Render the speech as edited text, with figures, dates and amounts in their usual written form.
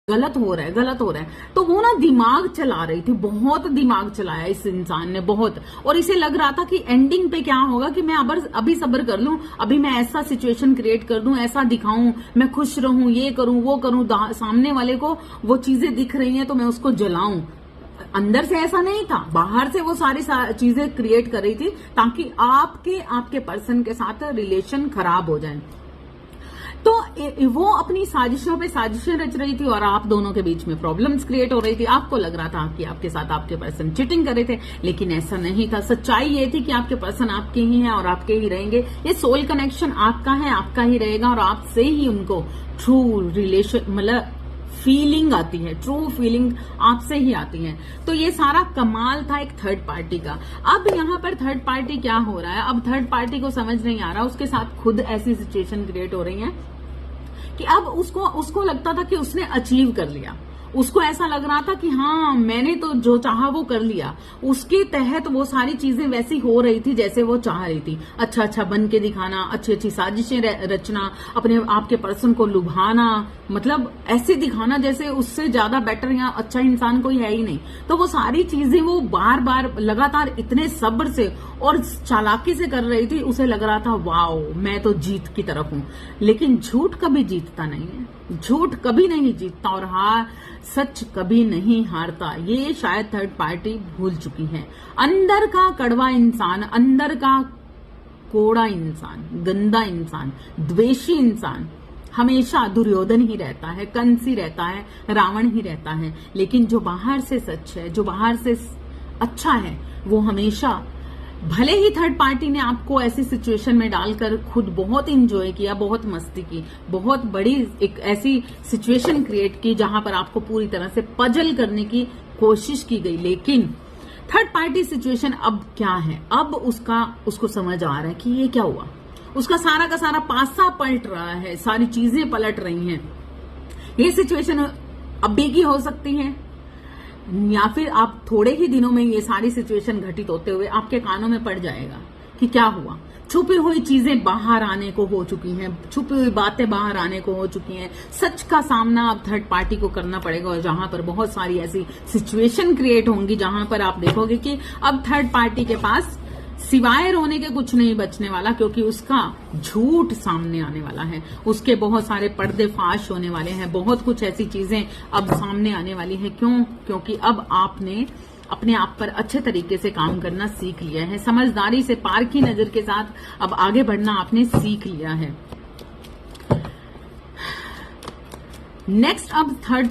गलत हो रहा है, गलत हो रहा है। तो वो ना दिमाग चला रही थी, बहुत दिमाग चलाया इस इंसान ने, बहुत। और इसे लग रहा था कि एंडिंग पे क्या होगा कि मैं अभी सब्र कर लूं, अभी मैं ऐसा सिचुएशन क्रिएट कर दूं, ऐसा दिखाऊं, मैं खुश रहूं, ये करूं वो करूं, सामने वाले को वो चीजें दिख रही हैं तो मैं उसको जलाऊं। अंदर से ऐसा नहीं था, बाहर से वो सारी चीजें क्रिएट कर रही थी ताकि आपके पर्सन के साथ रिलेशन खराब हो जाए। तो वो अपनी साजिशों पे साजिशें रच रही थी और आप दोनों के बीच में प्रॉब्लम्स क्रिएट हो रही थी। आपको लग रहा था कि आपके साथ आपके पर्सन चीटिंग कर रहे थे, लेकिन ऐसा नहीं था। सच्चाई ये थी कि आपके पर्सन आपके ही हैं और आपके ही रहेंगे। ये सोल कनेक्शन आपका है, आपका ही रहेगा और आपसे ही उनको ट्रू रिलेशन मतलब फीलिंग आती है, ट्रू फीलिंग आपसे ही आती है। तो ये सारा कमाल था एक थर्ड पार्टी का। अब यहाँ पर थर्ड पार्टी क्या हो रहा है, अब थर्ड पार्टी को समझ नहीं आ रहा, उसके साथ खुद ऐसी सिचुएशन क्रिएट हो रही है कि अब उसको लगता था कि उसने अचीव कर लिया। उसको ऐसा लग रहा था कि हाँ मैंने तो जो चाहा वो कर लिया। उसके तहत वो सारी चीजें वैसी हो रही थी जैसे वो चाह रही थी। अच्छा बन के दिखाना, अच्छी अच्छी साजिशें रचना, अपने आपके पर्सन को लुभाना, मतलब ऐसे दिखाना जैसे उससे ज्यादा बेटर या अच्छा इंसान कोई है ही नहीं। तो वो सारी चीजें वो बार बार लगातार इतने सब्र से और चालाकी से कर रही थी। उसे लग रहा था वाओ मैं तो जीत की तरफ हूं। लेकिन झूठ कभी जीतता नहीं है, झूठ कभी नहीं जीतता और सच कभी नहीं हारता। ये शायद थर्ड पार्टी भूल चुकी है। अंदर का कड़वा इंसान, अंदर का कोड़ा इंसान, गंदा इंसान, द्वेषी इंसान हमेशा दुर्योधन ही रहता है, कंस ही रहता है, रावण ही रहता है। लेकिन जो बाहर से सच है, जो बाहर से अच्छा है, वो हमेशा, भले ही थर्ड पार्टी ने आपको ऐसी सिचुएशन में डालकर खुद बहुत इंजॉय किया, बहुत मस्ती की, बहुत बड़ी एक ऐसी सिचुएशन क्रिएट की जहां पर आपको पूरी तरह से पजल करने की कोशिश की गई, लेकिन थर्ड पार्टी सिचुएशन अब क्या है, अब उसको समझ आ रहा है कि ये क्या हुआ। उसका सारा का सारा पासा पलट रहा है, सारी चीजें पलट रही हैं। ये सिचुएशन अभी की हो सकती है या फिर आप थोड़े ही दिनों में ये सारी सिचुएशन घटित होते हुए आपके कानों में पड़ जाएगा कि क्या हुआ। छुपी हुई चीजें बाहर आने को हो चुकी हैं, छुपी हुई बातें बाहर आने को हो चुकी हैं। सच का सामना अब थर्ड पार्टी को करना पड़ेगा और जहां पर बहुत सारी ऐसी सिचुएशन क्रिएट होंगी जहां पर आप देखोगे कि अब थर्ड पार्टी के पास सिवाय रोने के कुछ नहीं बचने वाला, क्योंकि उसका झूठ सामने आने वाला है, उसके बहुत सारे पर्दे फाश होने वाले हैं, बहुत कुछ ऐसी चीजें अब सामने आने वाली हैं। क्यों? क्योंकि अब आपने अपने आप पर अच्छे तरीके से काम करना सीख लिया है, समझदारी से पार की नजर के साथ अब आगे बढ़ना आपने सीख लिया है। नेक्स्ट अब थर्ड